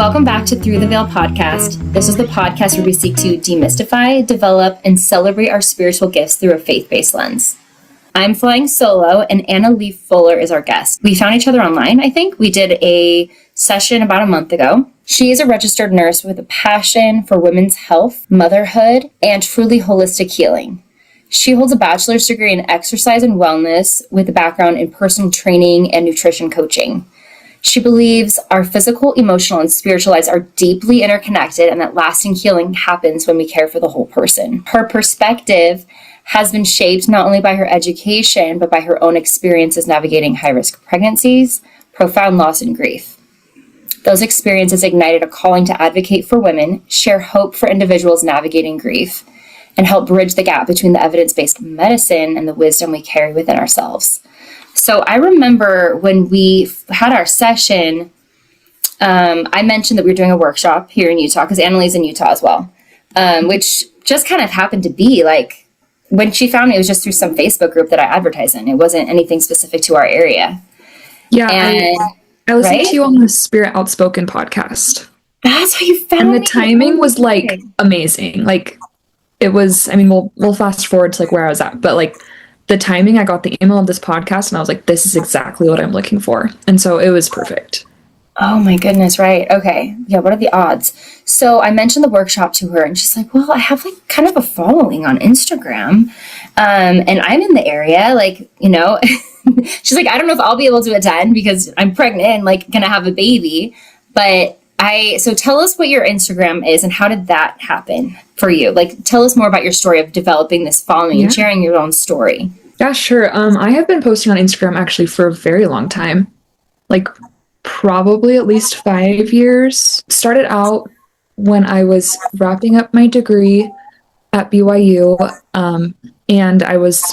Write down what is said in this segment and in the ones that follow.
Welcome back to Through the Veil podcast. This is the podcast where we seek to demystify, develop, and celebrate our spiritual gifts through a faith-based lens. I'm flying solo, and Annalee Fuller is our guest. We found each other online, I think. We did a session about a month ago. She is a registered nurse with a passion for women's health, motherhood, and truly holistic healing. She holds a bachelor's degree in exercise and wellness with a background in personal training and nutrition coaching. She believes our physical, emotional, and spiritual lives are deeply interconnected and that lasting healing happens when we care for the whole person. Her perspective has been shaped not only by her education, but by her own experiences navigating high-risk pregnancies, profound loss, and grief. Those experiences ignited a calling to advocate for women, share hope for individuals navigating grief, and help bridge the gap between the evidence-based medicine and the wisdom we carry within ourselves. So I remember when we had our session, I mentioned that we were doing a workshop here in Utah, because Annalee's in Utah as well, which just kind of happened to be like, when she found me, it was just through some Facebook group that I advertise in. It wasn't anything specific to our area. Yeah, I listened to you on the Spirit Outspoken podcast. That's how you found me? And the timing was like amazing. Like it was, I mean, we'll fast forward to like where I was at, but like the timing, I got the email of this podcast and I was like, this is exactly what I'm looking for. And so it was perfect. Oh my goodness, right. Okay. Yeah, what are the odds? So I mentioned the workshop to her and she's like, well, I have like kind of a following on Instagram. And I'm in the area, like, you know, she's like, I don't know if I'll be able to attend because I'm pregnant and like gonna have a baby. But so tell us what your Instagram is and how did that happen for you? Like, tell us more about your story of developing this following and sharing your own story. Yeah, sure. I have been posting on Instagram actually for a very long time, like probably at least 5 years. Started out when I was wrapping up my degree at BYU, and I was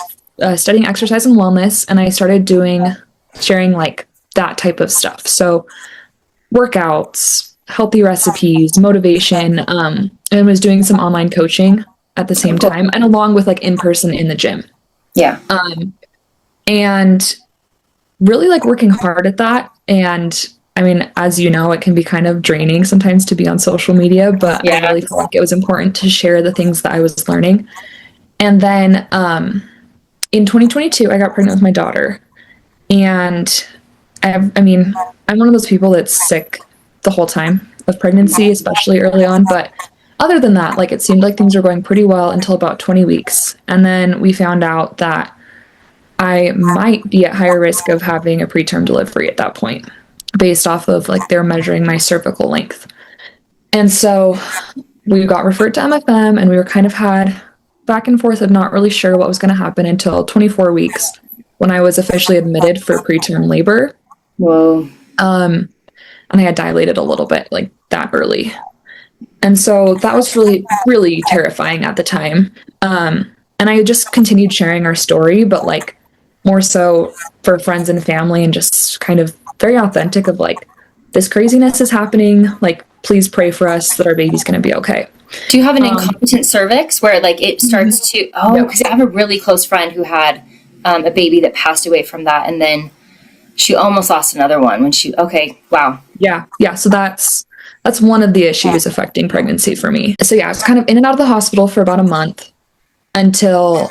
studying exercise and wellness, and I started sharing like that type of stuff. So workouts, healthy recipes, motivation, and was doing some online coaching at the same time, and along with like in person in the gym. Yeah. And really like working hard at that. And I mean, as you know, it can be kind of draining sometimes to be on social media, but I really felt like it was important to share the things that I was learning. And then in 2022, I got pregnant with my daughter. And I mean, I'm one of those people that's sick the whole time of pregnancy, especially early on. But other than that, like it seemed like things were going pretty well until about 20 weeks. And then we found out that I might be at higher risk of having a preterm delivery at that point, based off of like they're measuring my cervical length. And so we got referred to MFM and we were kind of had back and forth of not really sure what was going to happen until 24 weeks when I was officially admitted for preterm labor. Whoa. And I had dilated a little bit like that early. And so that was really, really terrifying at the time. And I just continued sharing our story, but like more so for friends and family and just kind of very authentic of like, this craziness is happening. Like, please pray for us that our baby's going to be okay. Do you have an incompetent cervix where like it starts to, because I have a really close friend who had a baby that passed away from that. And then she almost lost another one when wow. Yeah. So that's one of the issues affecting pregnancy for me. So yeah, I was kind of in and out of the hospital for about a month until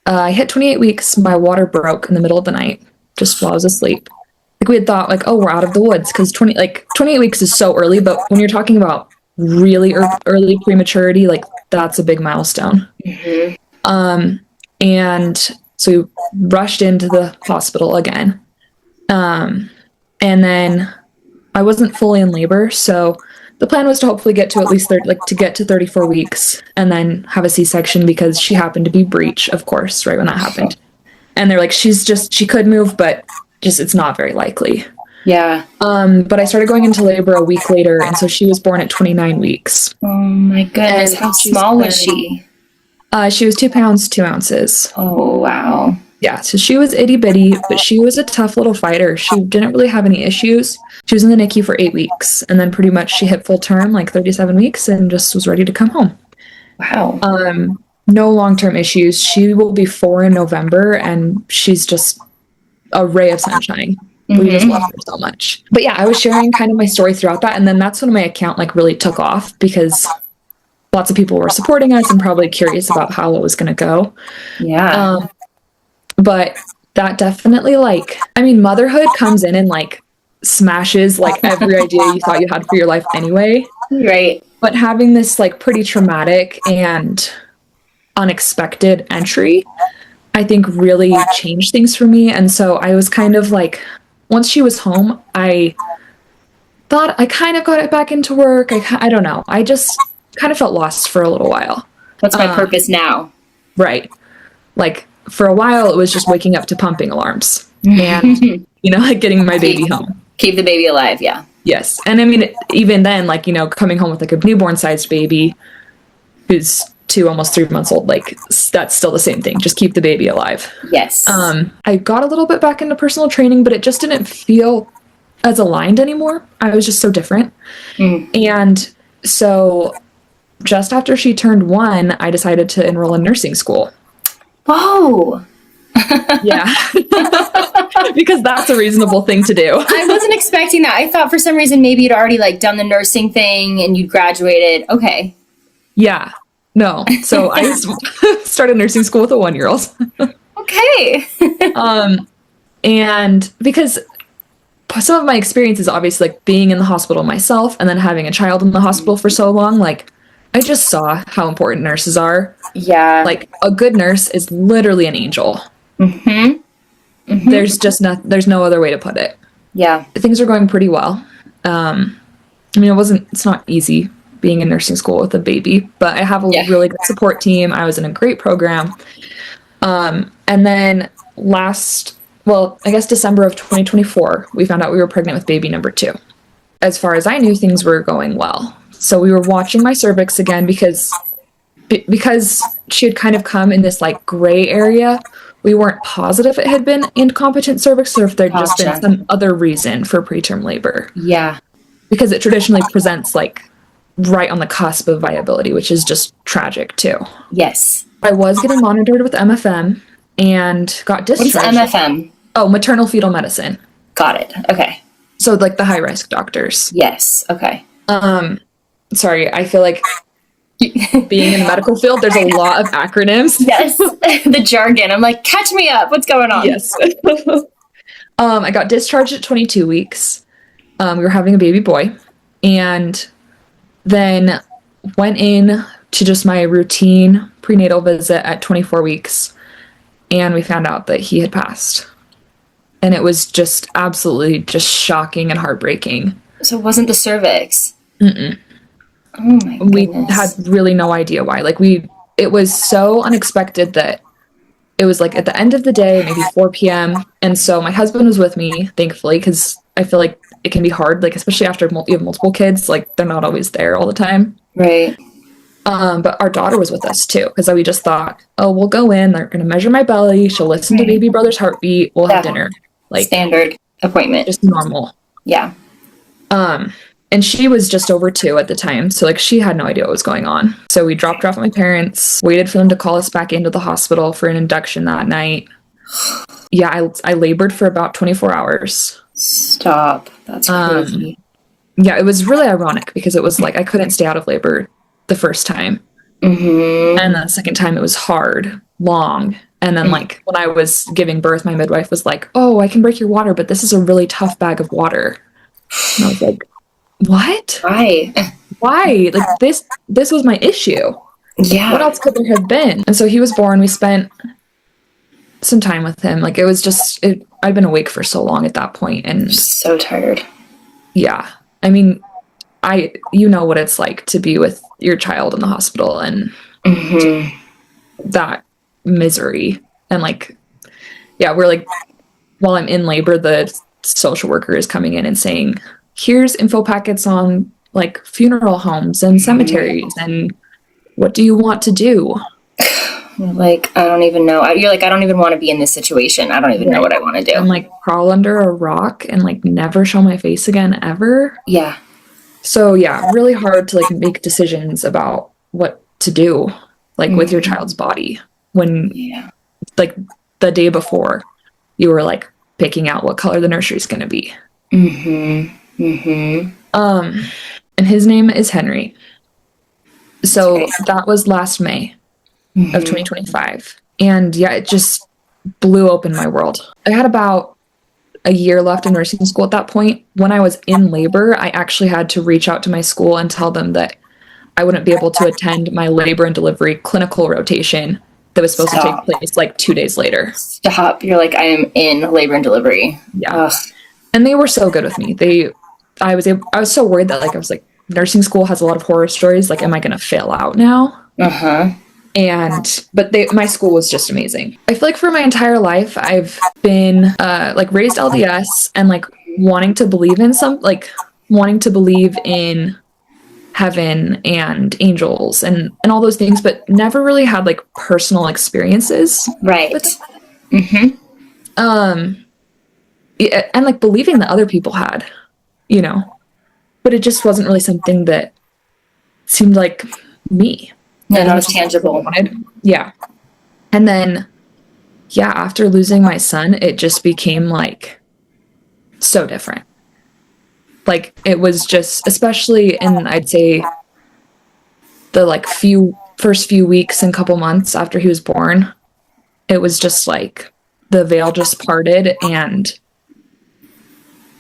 I hit 28 weeks. My water broke in the middle of the night, just while I was asleep. Like we had thought like, oh, we're out of the woods because 28 weeks is so early. But when you're talking about really early prematurity, like that's a big milestone. Mm-hmm. And so we rushed into the hospital again. And then I wasn't fully in labor. So the plan was to hopefully get to at least get to 34 weeks and then have a C-section because she happened to be breech, of course, right when that happened. And they're like, she could move, but just, it's not very likely. Yeah. But I started going into labor a week later. And so she was born at 29 weeks. Oh my goodness. How small was she? She was 2 pounds, 2 ounces. Oh, wow. Yeah, so she was itty bitty, but she was a tough little fighter. She didn't really have any issues. She was in the NICU for 8 weeks, and then pretty much she hit full term, like 37 weeks, and just was ready to come home. Wow. No long-term issues. She will be 4 in November, and she's just a ray of sunshine. We just loved her so much. But yeah, I was sharing kind of my story throughout that. And then that's when my account like really took off because lots of people were supporting us and probably curious about how it was going to go. Yeah. But that definitely like, I mean, motherhood comes in and like smashes like every idea you thought you had for your life anyway. Right. But having this like pretty traumatic and unexpected entry, I think really changed things for me. And so I was kind of like, once she was home, I thought I kind of got it back into work. I don't know. I just kind of felt lost for a little while. What's my purpose now? Right. Like for a while, it was just waking up to pumping alarms and, you know, like getting my baby home. Keep the baby alive. Yeah. Yes. And I mean, even then, like, you know, coming home with like a newborn sized baby who's 2, almost 3 months old, like that's still the same thing. Just keep the baby alive. Yes. I got a little bit back into personal training, but it just didn't feel as aligned anymore. I was just so different. And so just after she turned 1, I decided to enroll in nursing school. Whoa. Yeah. Because that's a reasonable thing to do. I wasn't expecting that. I thought for some reason maybe you'd already like done the nursing thing and you'd graduated. Okay. Yeah. No. So I started nursing school with a 1-year-old. Okay. And because some of my experience is obviously like being in the hospital myself and then having a child in the hospital for so long, like I just saw how important nurses are. Yeah. Like a good nurse is literally an angel. There's no other way to put it. Yeah. Things are going pretty well. I mean, it's not easy being in nursing school with a baby, but I have a really good support team. I was in a great program. And then I guess December of 2024, we found out we were pregnant with baby number 2. As far as I knew, things were going well. So we were watching my cervix again because she had kind of come in this like gray area. We weren't positive it had been incompetent cervix or if there'd just been some other reason for preterm labor. Yeah. Because it traditionally presents like right on the cusp of viability, which is just tragic too. Yes. I was getting monitored with MFM and got discharged. What's MFM? Oh, maternal fetal medicine. Got it. Okay. So like the high risk doctors. Yes. Okay. Sorry, I feel like being in the medical field, there's a lot of acronyms. Yes. The jargon. I'm like, catch me up. What's going on? Yes. I got discharged at 22 weeks. We were having a baby boy and then went in to just my routine prenatal visit at 24 weeks. And we found out that he had passed. And it was just absolutely just shocking and heartbreaking. So it wasn't the cervix? Mm-mm. Oh my goodness. We had really no idea why. Like it was so unexpected that it was like at the end of the day, maybe 4 p.m. And so my husband was with me, thankfully, because I feel like it can be hard, like especially after you have multiple kids, like they're not always there all the time. Right. But our daughter was with us too, because we just thought, oh, we'll go in, they're going to measure my belly, she'll listen to baby brother's heartbeat, we'll have dinner. Like standard appointment. Just normal. Yeah. And she was just over 2 at the time. So like she had no idea what was going on. So we dropped her off at my parents, waited for them to call us back into the hospital for an induction that night. Yeah, I labored for about 24 hours. Stop. That's crazy. Yeah, it was really ironic because it was like I couldn't stay out of labor the first time. And then the second time it was hard, long. And then like when I was giving birth, my midwife was like, oh, I can break your water, but this is a really tough bag of water. And I was like, what? Why? Like this was my issue. Yeah. What else could there have been? And so he was born. We spent some time with him. Like it was just, I'd been awake for so long at that point and so tired. Yeah. I mean, you know what it's like to be with your child in the hospital and that misery. And like, yeah, we're like, while I'm in labor, the social worker is coming in and saying, here's info packets on like funeral homes and cemeteries and what do you want to do? Like, I don't even know. You're like, I don't even want to be in this situation. I don't even know what I want to do. And like crawl under a rock and like never show my face again ever. Yeah. So yeah, really hard to like make decisions about what to do like with your child's body when like the day before you were like, picking out what color the nursery is going to be. And his name is Henry. So that was last May of 2025. And yeah, it just blew open my world. I had about a year left in nursing school at that point. When I was in labor, I actually had to reach out to my school and tell them that I wouldn't be able to attend my labor and delivery clinical rotation that was supposed to take place like 2 days later. Stop. You're like, I am in labor and delivery. Yeah. Ugh. And they were so good with me. I was so worried that I was like, nursing school has a lot of horror stories. Like, am I going to fail out now? But my school was just amazing. I feel like for my entire life, I've been raised LDS and like wanting to believe in heaven and angels and all those things, but never really had like personal experiences. Right. And like believing that other people had, but it just wasn't really something that seemed like me. No, that was tangible. Yeah. And then, after losing my son, it just became like so different. Like, it was just, especially in, I'd say, the like first few weeks and couple months after he was born, it was just like the veil just parted, and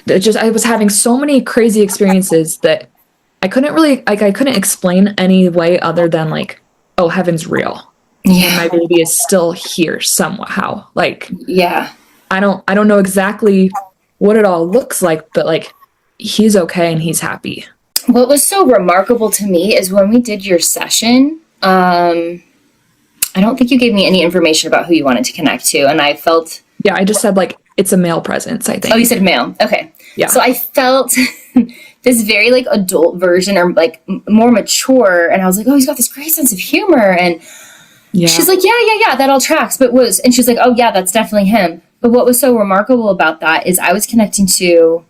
I was having so many crazy experiences that I couldn't explain any way other than like, oh, heaven's real. Yeah. And my baby is still here somehow. Like, yeah, I don't know exactly what it all looks like, but like, he's okay and he's happy. What was so remarkable to me is when we did your session, I don't think you gave me any information about who you wanted to connect to. And I felt... Yeah, I just said like, it's a male presence, I think. Oh, you said male. Okay. Yeah. So I felt this very like adult version or like more mature. And I was like, oh, he's got this great sense of humor. And she's like, yeah, that all tracks. And she's like, oh yeah, that's definitely him. But what was so remarkable about that is I was connecting to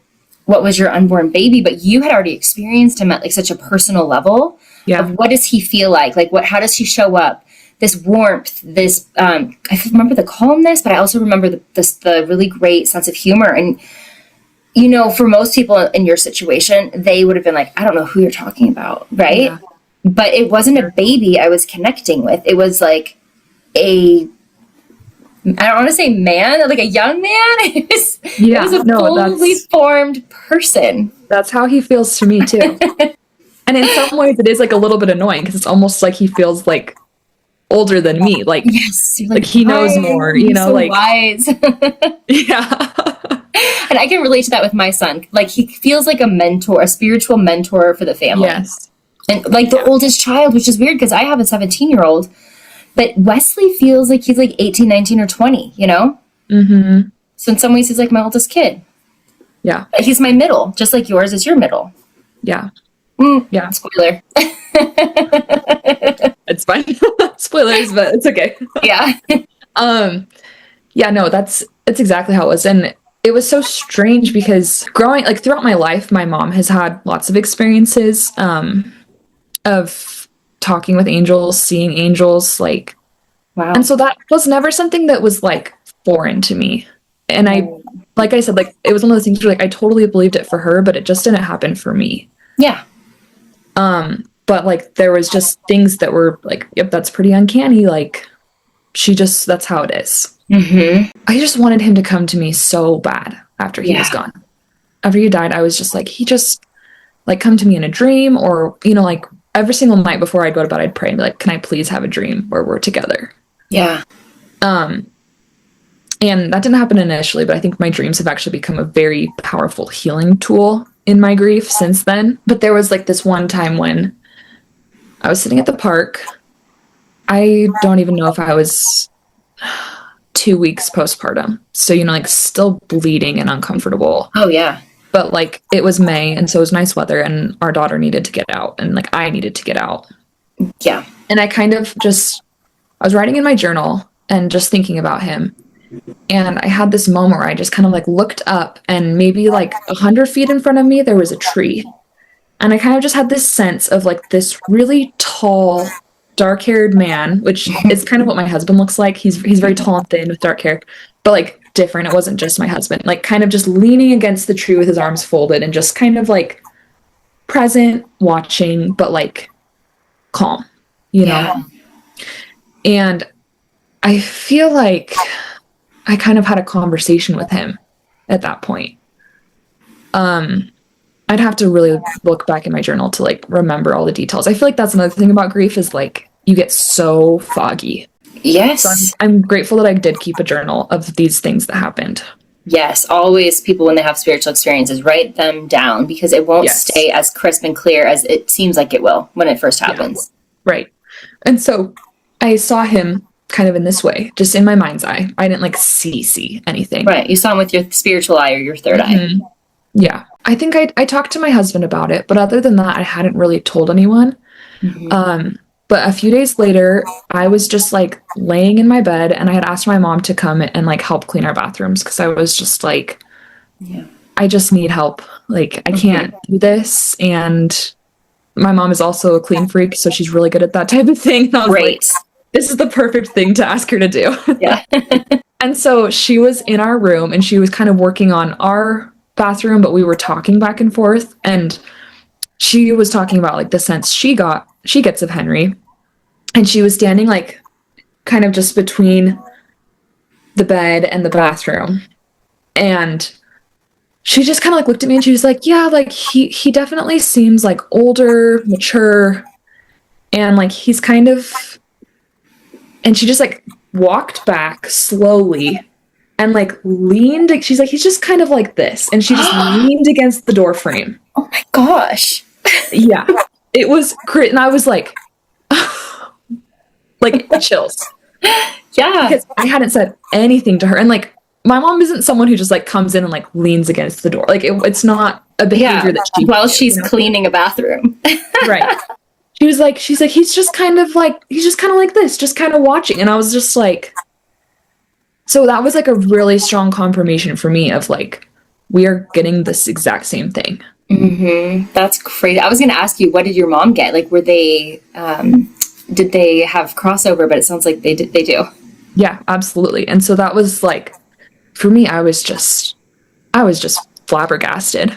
what was your unborn baby, but you had already experienced him at like such a personal level of what does he feel like? Like how does he show up? This warmth, this, I remember the calmness, but I also remember the really great sense of humor. And, for most people in your situation, they would have been like, I don't know who you're talking about. Right. Yeah. But it wasn't a baby I was connecting with. It was like I don't want to say man, like a young man. It was a fully formed person. That's how he feels to me too. And in some ways it is like a little bit annoying because it's almost like he feels like older than me. Like, yes, like he knows more, so like wise. Yeah. And I can relate to that with my son. Like he feels like a mentor, a spiritual mentor for the family. Yes. And like the oldest child, which is weird because I have a 17-year-old. But Wesley feels like he's like 18, 19, or 20, Mm-hmm. So in some ways, he's like my oldest kid. Yeah. But he's my middle, just like yours is your middle. Yeah. Yeah. Spoiler. It's fine. Spoilers, but it's okay. Yeah. Yeah, no, that's exactly how it was. And it was so strange because throughout my life, my mom has had lots of experiences of talking with angels, seeing angels, like, wow. And so that was never something that was like foreign to me. And like I said, like, it was one of those things where like, I totally believed it for her, but it just didn't happen for me. Yeah. But like, there was just things that were like, yep, that's pretty uncanny. Like that's how it is. Mm-hmm. I just wanted him to come to me so bad after he was gone. After he died, I was just like, he just like come to me in a dream or, like, every single night before I'd go to bed, I'd pray and be like, can I please have a dream where we're together? Yeah. And that didn't happen initially, but I think my dreams have actually become a very powerful healing tool in my grief since then. But there was like this one time when I was sitting at the park. I don't even know if I was 2 weeks postpartum. So, like still bleeding and uncomfortable. Oh, yeah. But like it was May and so it was nice weather and our daughter needed to get out and like I needed to get out. Yeah. And I kind of I was writing in my journal and just thinking about him. And I had this moment where I just kind of like looked up and maybe like 100 feet in front of me, there was a tree. And I kind of just had this sense of like this really tall, dark-haired man, which is kind of what my husband looks like. He's very tall and thin with dark hair. But like different. It wasn't just my husband, like kind of just leaning against the tree with his arms folded and just kind of like present, watching, but like calm, you know? And I feel like I kind of had a conversation with him at that point. I'd have to really look back in my journal to like remember all the details. I feel like that's another thing about grief is like you get so foggy. Yes. So I'm grateful that I did keep a journal of these things that happened. Yes. Always people, when they have spiritual experiences, write them down because it won't stay as crisp and clear as it seems like it will when it first happens. Yeah. Right. And so I saw him kind of in this way, just in my mind's eye. I didn't like see anything. Right. You saw him with your spiritual eye or your third eye. Yeah. I think I talked to my husband about it, but other than that, I hadn't really told anyone. But a few days later, I was just like laying in my bed and I had asked my mom to come and like help clean our bathrooms because I was just like, I just need help. Like, I can't do this. And my mom is also a clean freak, so she's really good at that type of thing. And I was like, this is the perfect thing to ask her to do. Yeah. And so she was in our room and she was kind of working on our bathroom, but we were talking back and forth. And she was talking about like the sense she gets of Henry. And she was standing like kind of just between the bed and the bathroom. And she just kind of like looked at me and she was like, yeah, like he definitely seems like older, mature, and like he's kind of, and she just like walked back slowly and like leaned, she's like, he's just kind of like this. And she just leaned against the door frame. Oh my gosh. Yeah. It was great. And I was like, like chills. Yeah. Because I hadn't said anything to her. And like, my mom isn't someone who just like comes in and like leans against the door. Like it's not a behavior that she while she's cleaning a bathroom. Right. She's like, he's just kind of like this, just kind of watching. And I was just like, so that was like a really strong confirmation for me of like, we are getting this exact same thing. That's crazy. I was going to ask you, what did your mom get? Like, were they, did they have crossover? But it sounds like they do. Yeah, absolutely. And so that was like, for me, I was just flabbergasted.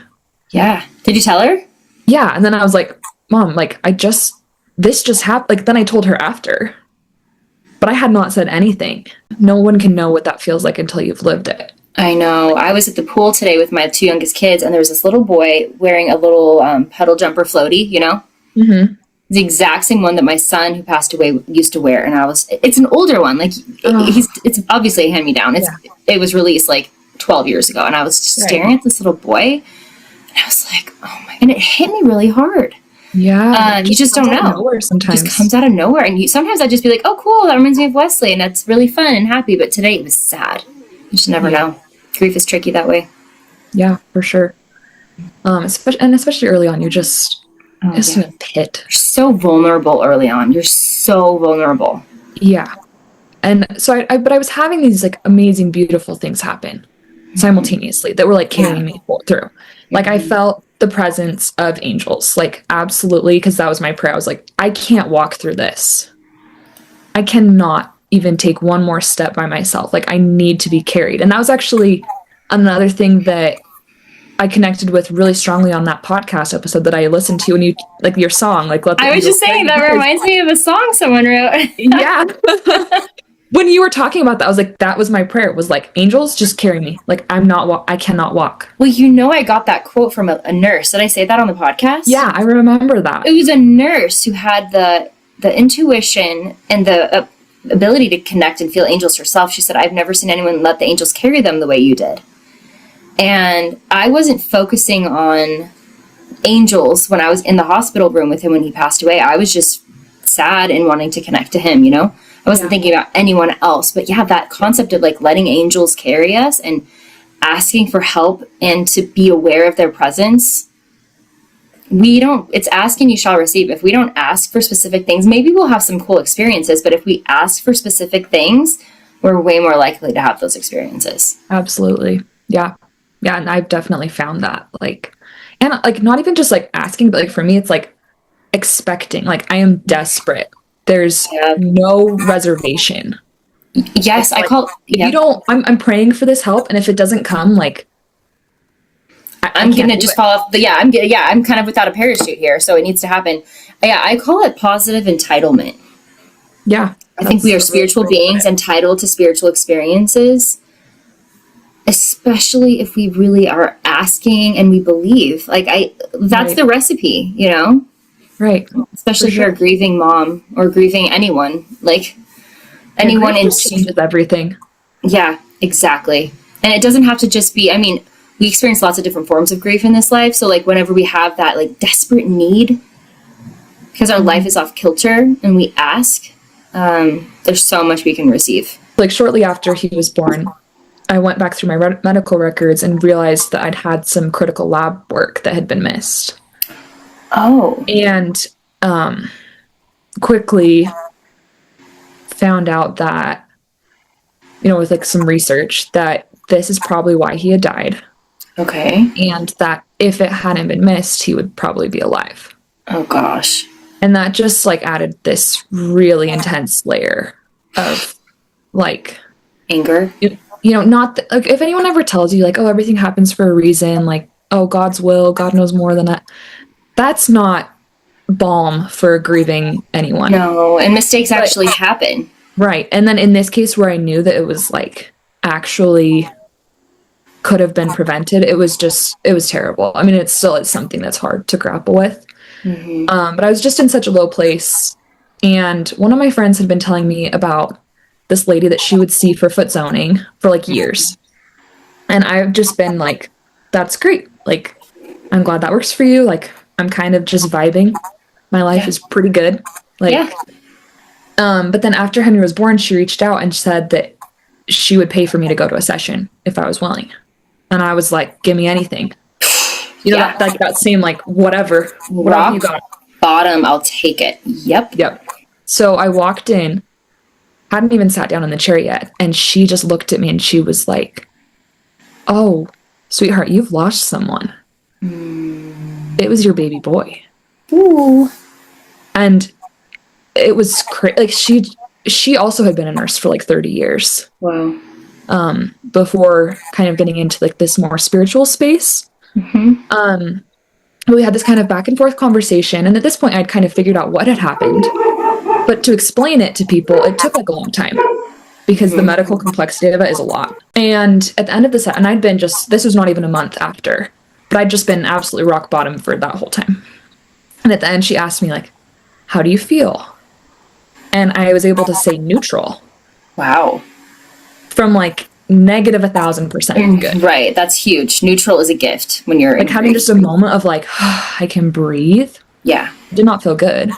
Yeah. Did you tell her? Yeah. And then I was like, Mom, like, this just happened. Like, then I told her after, but I had not said anything. No one can know what that feels like until you've lived it. I know. I was at the pool today with my two youngest kids, and there was this little boy wearing a little pedal jumper floaty, you know? The exact same one that my son, who passed away, used to wear. And it's an older one. Like, it's obviously a hand-me-down. It was released like 12 years ago. And I was staring at this little boy, and I was like, oh my, and it hit me really hard. Yeah. You just don't know. Sometimes. It just comes out of nowhere. And sometimes I'd just be like, oh, cool. That reminds me of Wesley. And that's really fun and happy. But today it was sad. You just never know. Grief is tricky that way. Yeah, for sure. Especially early on, you're just in a pit. You're so vulnerable early on. You're so vulnerable. Yeah. And so but I was having these like amazing, beautiful things happen simultaneously that were like carrying me through. Like I felt the presence of angels, like absolutely, because that was my prayer. I was like, I can't walk through this. I cannot even take one more step by myself. Like I need to be carried. And that was actually another thing that I connected with really strongly on that podcast episode that I listened to, and you like your song, like I was just saying that reminds me of a song someone wrote. Yeah. When you were talking about that, I was like, that was my prayer. It was like, angels, just carry me. Like I cannot walk. Well, I got that quote from a nurse. Did I say that on the podcast? Yeah, I remember that. It was a nurse who had the intuition and the ability to connect and feel angels herself. She said, I've never seen anyone let the angels carry them the way you did. And I wasn't focusing on angels when I was in the hospital room with him when he passed away. I was just sad and wanting to connect to him, you know? I wasn't thinking about anyone else. But yeah, that concept of like letting angels carry us and asking for help and to be aware of their presence. It's asking you shall receive. If we don't ask for specific things, maybe we'll have some cool experiences. But if we ask for specific things, we're way more likely to have those experiences. Absolutely. Yeah. Yeah. And I've definitely found that and not even just like asking, but like for me, it's like expecting, like I am desperate. There's no reservation. Yes, like, I call. If you don't, I'm praying for this help, and if it doesn't come, like, I'm gonna just fall off. I'm kind of without a parachute here, so it needs to happen. Yeah, I call it positive entitlement. Yeah, I think we are spiritual beings entitled to spiritual experiences, especially if we really are asking and we believe. That's the recipe, you know? Right. Especially if you're a grieving mom or grieving anyone, like anyone in changes everything. Yeah, exactly. And it doesn't have to just be, I mean, we experience lots of different forms of grief in this life. So like whenever we have that like desperate need, because our life is off kilter and we ask, there's so much we can receive. Like shortly after he was born, I went back through my medical records and realized that I'd had some critical lab work that had been missed. Oh. And quickly found out that, you know, with like some research, that this is probably why he had died. Okay. And that if it hadn't been missed, he would probably be alive. Oh gosh. And that just like added this really intense layer of like anger. You know, not like if anyone ever tells you like, oh, everything happens for a reason, like, oh, God's will, God knows more than that. That's not balm for grieving anyone. No, and mistakes actually happen. Right. And then in this case where I knew that it was like actually could have been prevented, it was terrible. I mean, it's something that's hard to grapple with. Mm-hmm. But I was just in such a low place. And one of my friends had been telling me about this lady that she would see for foot zoning for like years. And I've just been like, that's great. Like, I'm glad that works for you. Like, I'm kind of just vibing. My life is pretty good. Like, but then after Henry was born, she reached out and said that she would pay for me to go to a session if I was willing. And I was like, give me anything. You know, that same, like, whatever you got. Bottom, I'll take it. Yep. So I walked in, hadn't even sat down in the chair yet, and she just looked at me and she was like, oh, sweetheart, you've lost someone. It was your baby boy. Ooh. And it was like she also had been a nurse for like 30 years. Wow. Before kind of getting into like this more spiritual space. Mm-hmm. We had this kind of back and forth conversation, and at this point I'd kind of figured out what had happened, but to explain it to people it took like a long time because the medical complexity of it is a lot. And at the end of the set, and this was not even a month after, but I'd just been absolutely rock bottom for that whole time. And at the end she asked me like, how do you feel? And I was able to say neutral. Wow. From like negative 1,000% good. Right. That's huge. Neutral is a gift when you're like having just a moment of like, oh, I can breathe. Yeah. Did not feel good.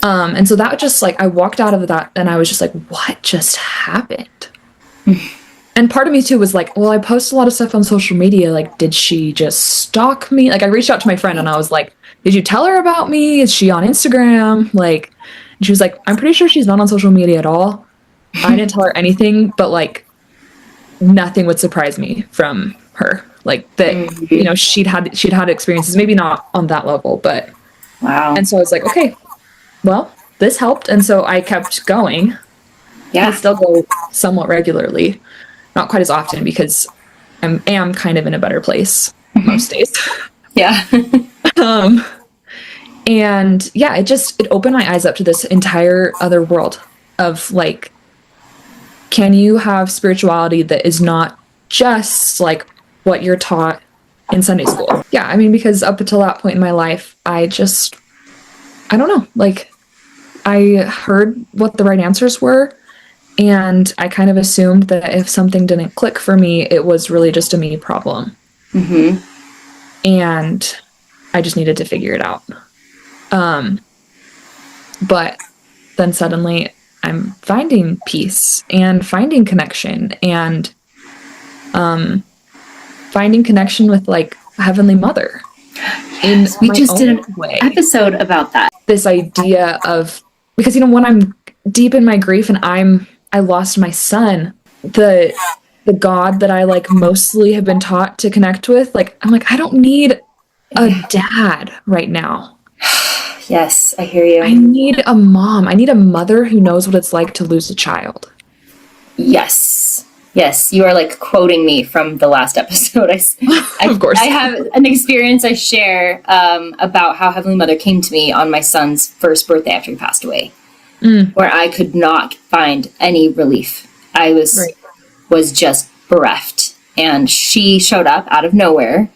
And so that just like, I walked out of that and I was just like, what just happened? And part of me too was like, well, I post a lot of stuff on social media. Like, did she just stalk me? Like I reached out to my friend and I was like, did you tell her about me? Is she on Instagram? Like, and she was like, I'm pretty sure she's not on social media at all. I didn't tell her anything, but like nothing would surprise me from her. Like that, you know, she'd had experiences, maybe not on that level, but wow. And so I was like, okay, well, this helped. And so I kept going. Yeah. I still go somewhat regularly, not quite as often because I am kind of in a better place most days. Yeah. And yeah, it opened my eyes up to this entire other world of like, can you have spirituality that is not just like what you're taught in Sunday school? Yeah, I mean, because up until that point in my life, I don't know, like I heard what the right answers were, and I kind of assumed that if something didn't click for me, it was really just a me problem. Mm-hmm. And I just needed to figure it out. But then suddenly I'm finding peace and finding connection and finding connection with like Heavenly Mother. We just did an episode about that. This idea of, because you know, when I'm deep in my grief and I lost my son, the God that I like mostly have been taught to connect with, like I'm like, I don't need a dad right now. Yes, I hear you. I need a mom. I need a mother who knows what it's like to lose a child. Yes. Yes, you are like quoting me from the last episode. Of course. I have an experience I share about how Heavenly Mother came to me on my son's first birthday after he passed away, where I could not find any relief. I was just bereft. And she showed up out of nowhere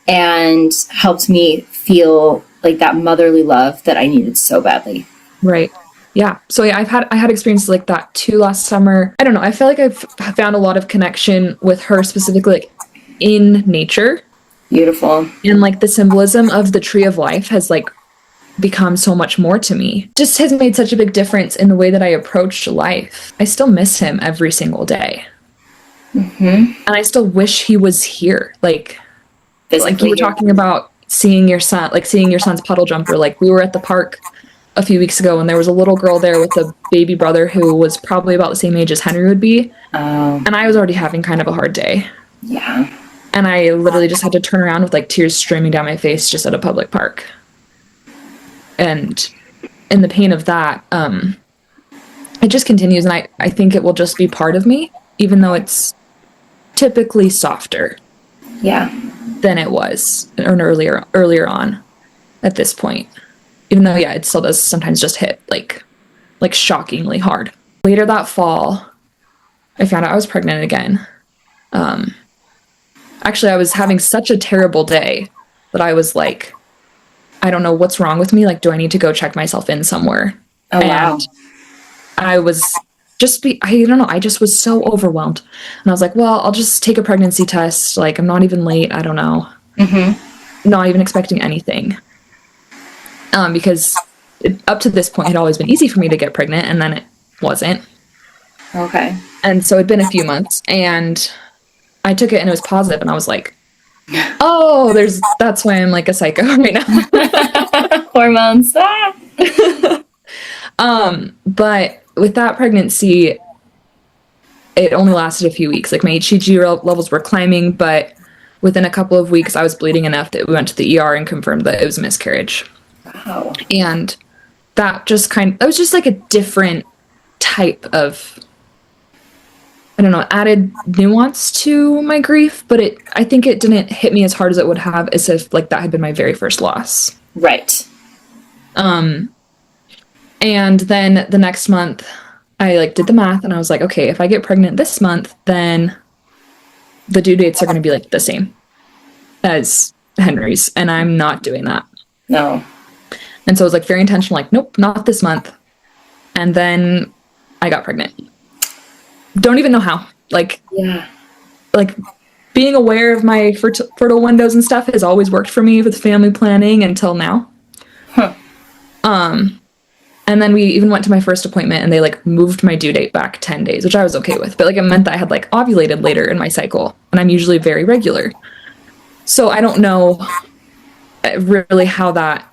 and helped me feel like that motherly love that I needed so badly. Right. Yeah. So yeah, I had experiences like that too last summer. I don't know. I feel like I've found a lot of connection with her specifically like in nature. Beautiful. And like the symbolism of the tree of life has like become so much more to me. Just has made such a big difference in the way that I approach life. I still miss him every single day. And I still wish he was here. Like you were talking about seeing your son's puddle jumper. Like we were at the park a few weeks ago and there was a little girl there with a baby brother who was probably about the same age as Henry would be. And I was already having kind of a hard day. Yeah. And I literally just had to turn around with like tears streaming down my face just at a public park. And in the pain of that, it just continues. And I think it will just be part of me, even though it's typically softer. Yeah. Than it was earlier on at this point. Even though, yeah, it still does sometimes just hit like shockingly hard. Later that fall, I found out I was pregnant again. Actually, I was having such a terrible day that I was like, I don't know what's wrong with me. Like, do I need to go check myself in somewhere? Oh, wow. And I was I don't know. I just was so overwhelmed. And I was like, well, I'll just take a pregnancy test. Like, I'm not even late. I don't know. Not even expecting anything. Because up to this point, it had always been easy for me to get pregnant, and then it wasn't. Okay. And so it'd been a few months, and I took it, and it was positive, and I was like, oh, that's why I'm like a psycho right now. Hormones. But with that pregnancy, it only lasted a few weeks. Like my HCG levels were climbing, but within a couple of weeks, I was bleeding enough that we went to the ER and confirmed that it was a miscarriage. Wow. And that was just like a different type of, I don't know, added nuance to my grief, but I think it didn't hit me as hard as it would have as if like that had been my very first loss. Right. And then the next month I like did the math and I was like, okay, if I get pregnant this month, then the due dates are going to be like the same as Henry's. And I'm not doing that. No. And so I was like very intentional, like, nope, not this month. And then I got pregnant. Don't even know how. Like, yeah. Like being aware of my fertile windows and stuff has always worked for me with family planning until now. Huh. And then we even went to my first appointment and they like moved my due date back 10 days, which I was okay with. But like it meant that I had like ovulated later in my cycle and I'm usually very regular. So I don't know really how that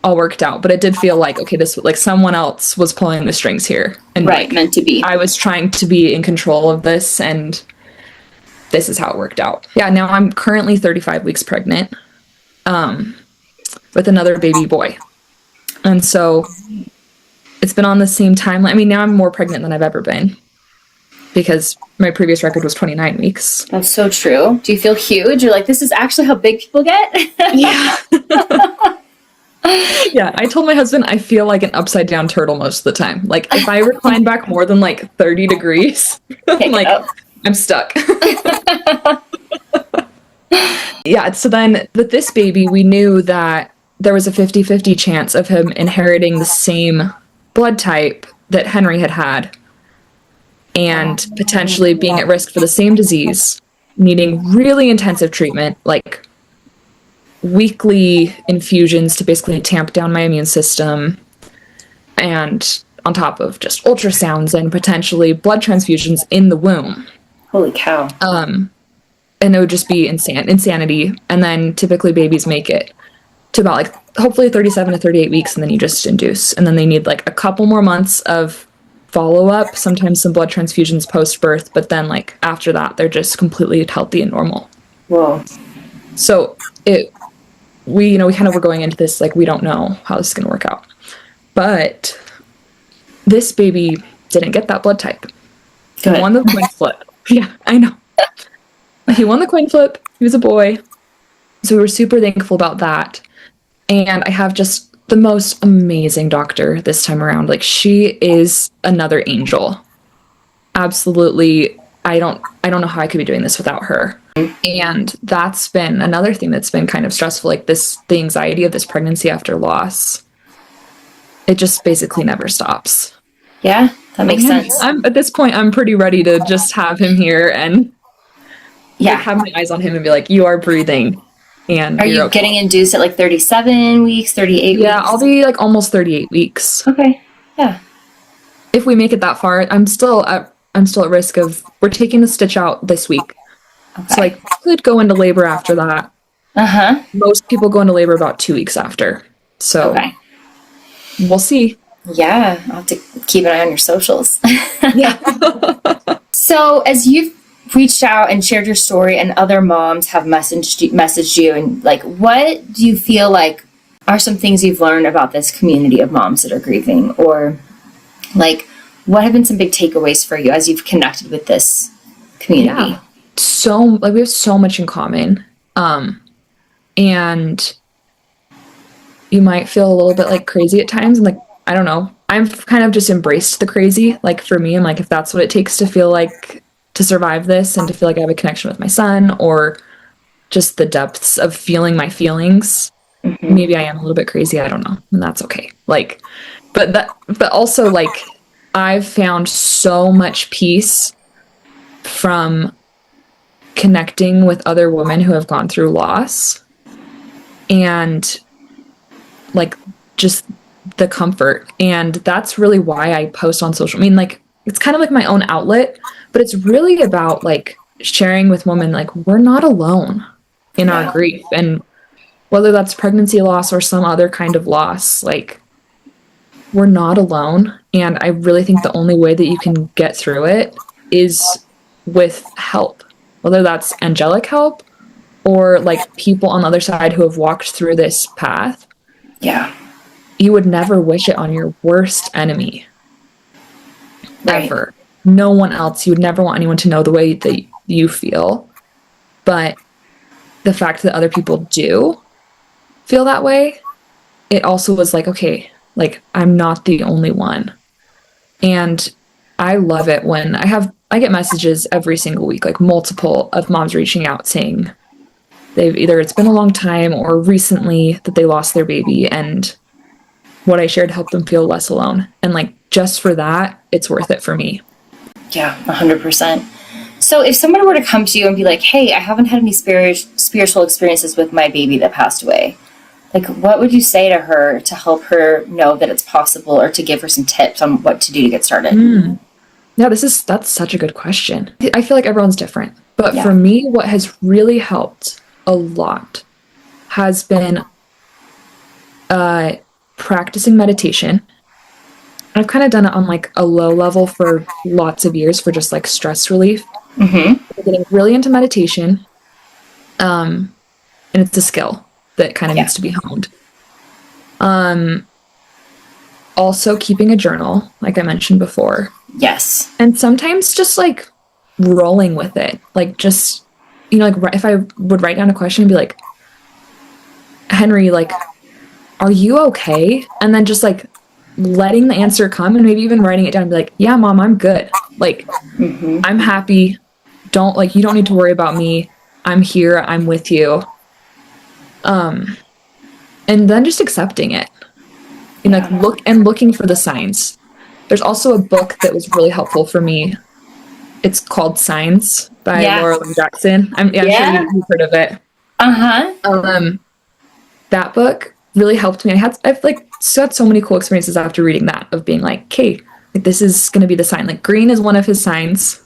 all worked out, but it did feel like, okay, this like someone else was pulling the strings here. And right, like, meant to be. I was trying to be in control of this and this is how it worked out. Yeah, now I'm currently 35 weeks pregnant with another baby boy. And so it's been on the same timeline. I mean, now I'm more pregnant than I've ever been because my previous record was 29 weeks. That's so true. Do you feel huge? You're like, this is actually how big people get? Yeah. Yeah, I told my husband I feel like an upside down turtle most of the time. Like if I recline back more than like 30 degrees, I'm like, I'm stuck. Yeah, so then with this baby, we knew that there was a 50-50 chance of him inheriting the same blood type that Henry had had and potentially being at risk for the same disease, needing really intensive treatment, like weekly infusions to basically tamp down my immune system, and on top of just ultrasounds and potentially blood transfusions in the womb. Holy cow. And it would just be insanity. And then typically babies make it to about like hopefully 37 to 38 weeks and then you just induce. And then they need like a couple more months of follow-up, sometimes some blood transfusions post-birth, but then like after that they're just completely healthy and normal. Whoa. So it we kind of were going into this, like, we don't know how this is going to work out. But this baby didn't get that blood type. He won the coin flip. Yeah, I know. He won the coin flip. He was a boy. So we were super thankful about that. And I have just the most amazing doctor this time around. Like, she is another angel. Absolutely. I don't know how I could be doing this without her. And that's been another thing that's been kind of stressful, like the anxiety of this pregnancy after loss. It just basically never stops. Yeah, that makes sense. At this point, I'm pretty ready to just have him here and have my eyes on him and be like, you are breathing. And are you getting induced at like 37 weeks, 38 weeks? Yeah, I'll be like almost 38 weeks. Okay. Yeah. If we make it that far, I'm still at risk of, we're taking the stitch out this week. Okay. So I could go into labor after that. Uh-huh. Most people go into labor about 2 weeks after. So we'll see. Yeah, I'll have to keep an eye on your socials. Yeah. So as you've reached out and shared your story and other moms have messaged you, and like, what do you feel like are some things you've learned about this community of moms that are grieving? Or like, what have been some big takeaways for you as you've connected with this community? Yeah. So, like, we have so much in common. And you might feel a little bit like crazy at times. And like, I don't know, I've kind of just embraced the crazy. Like, for me, I'm like, if that's what it takes to feel like, to survive this and to feel like I have a connection with my son, or just the depths of feeling my feelings, maybe I am a little bit crazy. I don't know. And that's okay. Like, but also, like, I've found so much peace from connecting with other women who have gone through loss, and like, just the comfort. And that's really why I post on social. I mean, like, it's kind of like my own outlet, but it's really about like sharing with women, like, we're not alone in our grief. And whether that's pregnancy loss or some other kind of loss, like, we're not alone. And I really think the only way that you can get through it is with help, whether that's angelic help or like people on the other side who have walked through this path. Yeah. You would never wish it on your worst enemy. Ever. Right. No one else. You would never want anyone to know the way that you feel. But the fact that other people do feel that way, it also was like, okay, like, I'm not the only one. And I love it when I get messages every single week, like multiple of moms reaching out saying it's been a long time or recently that they lost their baby, and what I shared helped them feel less alone. And like, just for that, it's worth it for me. Yeah, 100%. So if someone were to come to you and be like, hey, I haven't had any spiritual experiences with my baby that passed away, like, what would you say to her to help her know that it's possible, or to give her some tips on what to do to get started? Yeah, that's such a good question. I feel like everyone's different. But for me, what has really helped a lot has been practicing meditation. I've kind of done it on like a low level for lots of years for just like stress relief. Getting really into meditation. And it's a skill that kind of needs to be honed. Also keeping a journal, like I mentioned before. Yes. And sometimes just like rolling with it. Like, just, like, if I would write down a question and be like, Henry, like, are you okay? And then just like letting the answer come, and maybe even writing it down and be like, yeah, Mom, I'm good. Like, I'm happy. You don't need to worry about me. I'm here. I'm with you. And then just accepting it. Like, looking for the signs. There's also a book that was really helpful for me. It's called Signs by Laura Lynn Jackson. I'm sure you've heard of it. That book really helped me. I've like had so many cool experiences after reading that, of being like, okay, like, this is going to be the sign. Like, green is one of his signs.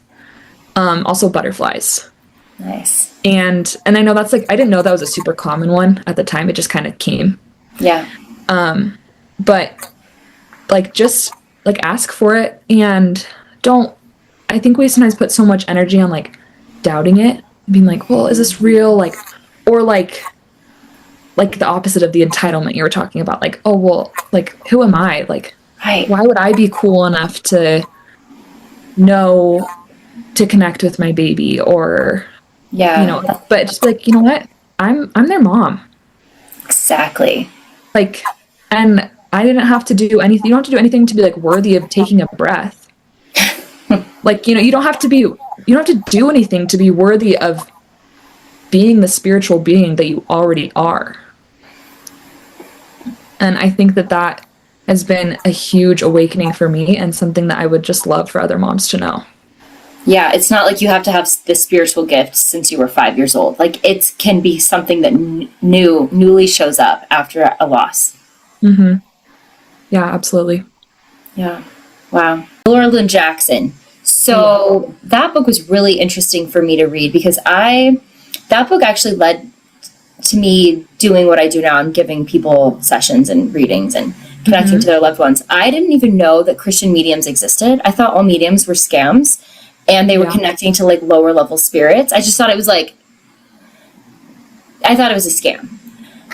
Also butterflies. Nice. And I know that's like, I didn't know that was a super common one at the time. It just kind of came. Yeah. But like, just like, ask for it, and I think we sometimes put so much energy on like doubting it, being like, well, is this real? Like, or like, like the opposite of the entitlement you were talking about. Like, oh, well, like, who am I? Like, Right. why would I be cool enough to know to connect with my baby? Or, Yeah. you know, but just like, you know what? I'm their mom. Exactly. Like, and I didn't have to do anything. You don't have to do anything to be like worthy of taking a breath. Like, you know, you don't have to do anything to be worthy of being the spiritual being that you already are. And I think that has been a huge awakening for me, and something that I would just love for other moms to know. Yeah, it's not like you have to have the spiritual gift since you were 5 years old. Like, it can be something that newly shows up after a loss. Mm-hmm. Yeah, absolutely. Yeah. Wow. Laura Lynn Jackson. So that book was really interesting for me to read, because that book actually led to me doing what I do now and giving people sessions and readings and connecting to their loved ones. I didn't even know that Christian mediums existed. I thought all mediums were scams and they were connecting to like lower level spirits. I just thought it was a scam.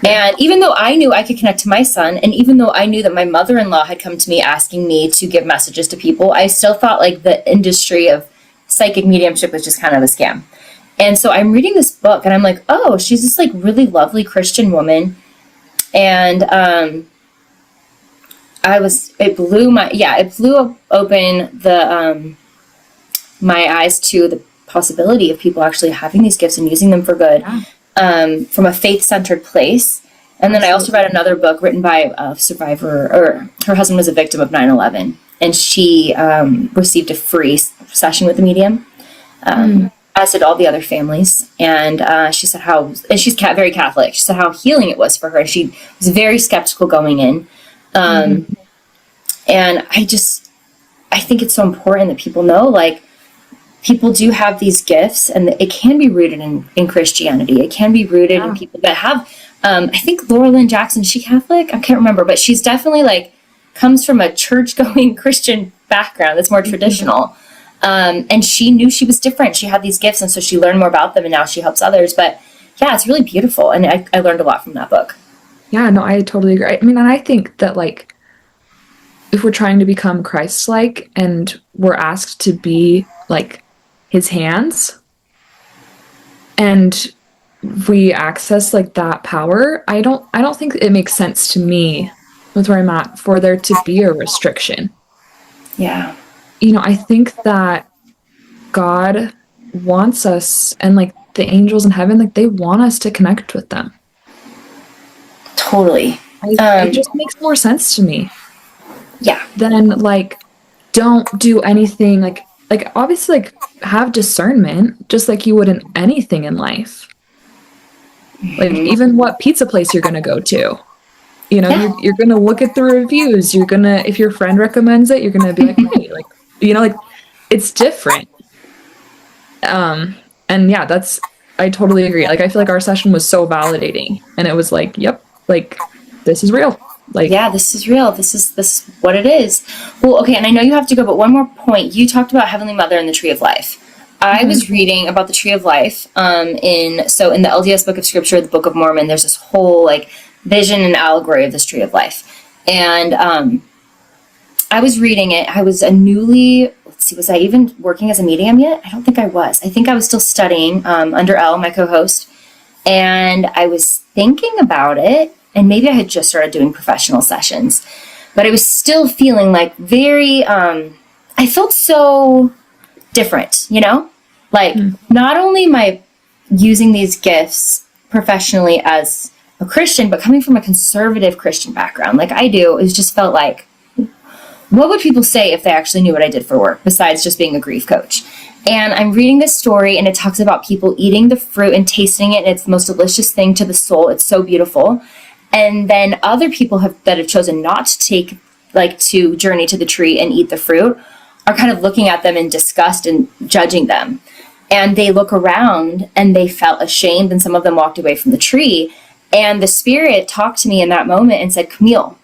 And even though I knew I could connect to my son, and even though I knew that my mother-in-law had come to me asking me to give messages to people, I still thought like the industry of psychic mediumship was just kind of a scam. And so I'm reading this book and I'm like, oh, she's this like really lovely Christian woman. And it blew open my eyes to the possibility of people actually having these gifts and using them for good. From a faith-centered place. And then I also read another book written by a survivor, or her husband was a victim of 9/11, and she received a free session with a medium, as did all the other families. And she said and she's very Catholic, she said how healing it was for her. She was very skeptical going in. And I think it's so important that people know, like, people do have these gifts, and it can be rooted in Christianity. It can be rooted in people that have, I think Laura Lynn Jackson, is she Catholic? I can't remember, but she's definitely like, comes from a church-going Christian background that's more traditional. And she knew she was different. She had these gifts, and so she learned more about them, and now she helps others. But yeah, it's really beautiful. And I learned a lot from that book. Yeah, no, I totally agree. I mean, and I think that like, if we're trying to become Christ-like and we're asked to be like his hands, and we access like that power, I don't think it makes sense to me with where I'm at for there to be a restriction. Yeah. You know, I think that God wants us, and like the angels in heaven, like they want us to connect with them. Totally. It just makes more sense to me. Yeah. Then like, don't do anything like obviously like have discernment just like you would in anything in life. Like even what pizza place you're going to go to, you know, you're going to look at the reviews. You're going to, if your friend recommends it, you're going to be like, hey, like, you know, like it's different. And yeah, I totally agree. Like, I feel like our session was so validating, and it was like, yep, like this is real. Like, yeah, this is real. This is what it is. Well, okay. And I know you have to go, but one more point. You talked about Heavenly Mother and the Tree of Life. I was reading about the Tree of Life, in the LDS Book of Scripture, the Book of Mormon, there's this whole like vision and allegory of this Tree of Life. And, I was reading it. I was was I even working as a medium yet? I don't think I was. I think I was still studying, under Elle, my co-host. And I was thinking about it, and maybe I had just started doing professional sessions, but I was still feeling like very, I felt so different, you know, like not only am I using these gifts professionally as a Christian, but coming from a conservative Christian background, like I do, it just felt like, what would people say if they actually knew what I did for work besides just being a grief coach? And I'm reading this story, and it talks about people eating the fruit and tasting it. And it's the most delicious thing to the soul. It's so beautiful. And then other people that have chosen not to to journey to the tree and eat the fruit are kind of looking at them in disgust and judging them. And they look around and they felt ashamed, and some of them walked away from the tree. And the spirit talked to me in that moment and said, Camille,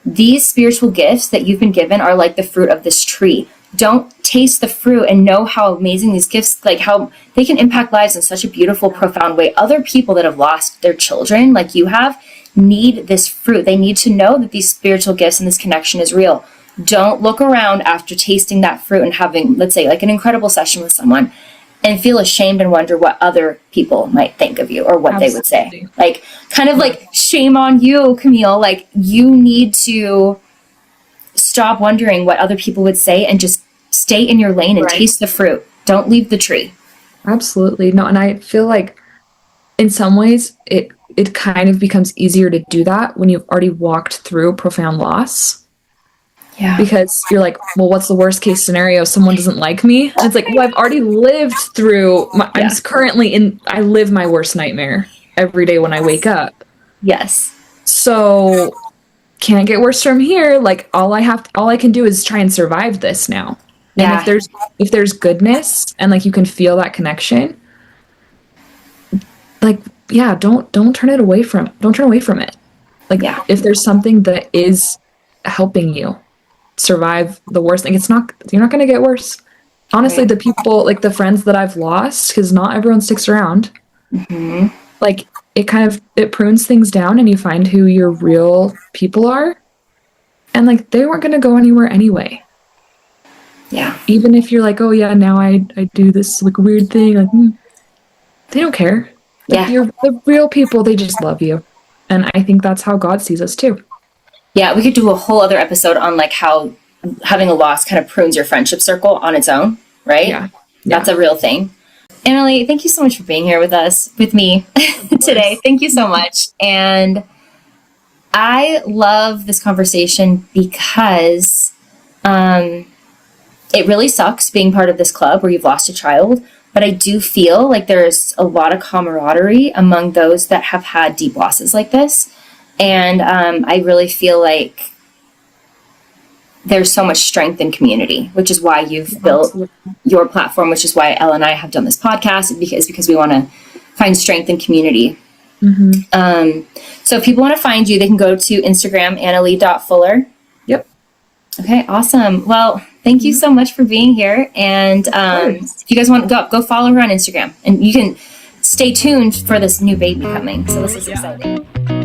these spiritual gifts that you've been given are like the fruit of this tree. Don't taste the fruit and know how amazing these gifts, like how they can impact lives in such a beautiful, profound way. Other people that have lost their children, like you have, need this fruit. They need to know that these spiritual gifts and this connection is real. Don't look around after tasting that fruit and having, let's say, like an incredible session with someone and feel ashamed and wonder what other people might think of you or what they would say. Like, kind of like, shame on you, Camille. Like, you need to stop wondering what other people would say and just stay in your lane and taste the fruit. Don't leave the tree. Absolutely. No, and I feel like in some ways it kind of becomes easier to do that when you've already walked through profound loss. Yeah. Because you're like, well, what's the worst case scenario? Someone doesn't like me. And it's like, well, I've already lived through I'm currently I live my worst nightmare every day when I wake up. Yes. So can't get worse from here. Like all I can do is try and survive this now. Yeah. And if there's goodness and like you can feel that connection, like, yeah, don't turn away from it. Like, if there's something that is helping you survive the worst thing, you're not going to get worse. Honestly, the people, like the friends that I've lost, because not everyone sticks around, like it prunes things down and you find who your real people are. And like, they weren't going to go anywhere anyway. Yeah. Even if you're like, oh yeah, now I do this like weird thing, like, they don't care. Like, you're the real people, they just love you. And I think that's how God sees us too. Yeah, we could do a whole other episode on like how having a loss kind of prunes your friendship circle on its own, right? Yeah. That's a real thing. Annalee, thank you so much for being here with me today. Thank you so much. And I love this conversation because it really sucks being part of this club where you've lost a child, but I do feel like there's a lot of camaraderie among those that have had deep losses like this. And I really feel like there's so much strength in community, which is why you've built your platform, which is why Elle and I have done this podcast, because we want to find strength in community. So if people want to find you, they can go to Instagram, Annalee.Fuller. Yep. Okay, awesome. Well, thank you so much for being here. And if you guys want to go follow her on Instagram, and you can stay tuned for this new baby coming. So this is exciting.